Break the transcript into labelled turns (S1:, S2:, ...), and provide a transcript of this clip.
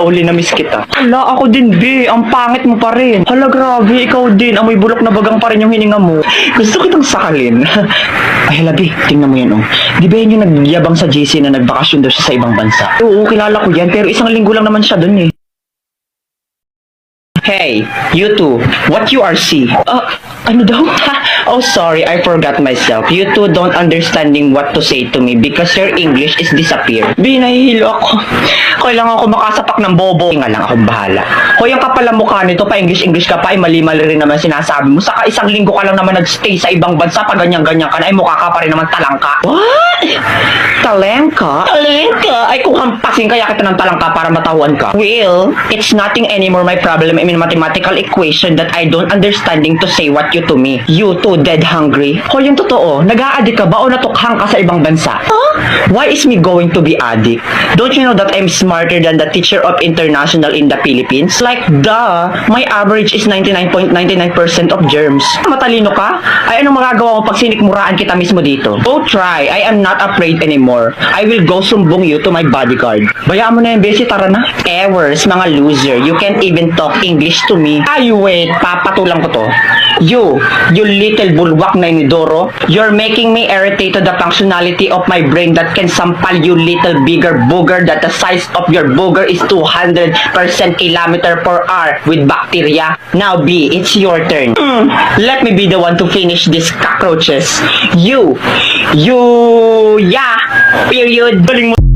S1: Uli na miss kita. Hala, ako din, B. Ang pangit mo pa rin. Hala, grabe. Ikaw din. Amoy bulok na bagang pa rin yung hininga mo. Gusto kitang sakalin. Ay, hala, B. Tingnan mo yan, oh. Di ba yan yung nagyabang sa JC na nagbakasyon daw siya sa ibang bansa? Oo, kilala ko yan. Pero isang linggo lang naman siya dun, eh. Hey, you two, what you are see? Ano daw? Oh, sorry, I forgot myself. You two don't understanding what to say to me because your English is disappear. Binahilo ako. Kailangan ako makasapak ng bobo. Nga lang akong bahala. Hoy, ang kapal ang mukha nito, pa English ka pa, ay mali-mali rin naman sinasabi mo. Saka isang linggo ka lang naman nagstay sa ibang bansa, pa ganyan-ganyan ka na, ay mukha ka pa rin naman talangka. What? Talangka? Talangka? Ay kung hampasin kaya kita ng talangka para matawan ka. Well, it's nothing anymore my problem in mathematical equation that I don't understanding to say what you to me. You too dead hungry. Hoy, yung totoo, nag-a-addict ka ba o natukhang ka sa ibang bansa? Huh? Why is me going to be addict? Don't you know that I'm smarter than the teacher of international in the Philippines? Like, duh, my average is 99.99% of germs. Matalino ka? Ay, anong magagawa mo pag sinikmuraan kita mismo dito? Go try. I am not afraid anymore. I will go sumbong you to my bodyguard. Bayaan mo na yung besi, tara na. Ewers, mga loser. You can't even talk English to me. Ay, wait. Papatulang ko to. You little bulwak na inidoro. You're making me irritate to the functionality of my brain that can sampal you little bigger booger that the size of your booger is 200% kilometer per hour with bacteria. Now B, it's your turn. Let me be the one to finish these cockroaches. Yeah, period. Galing mo.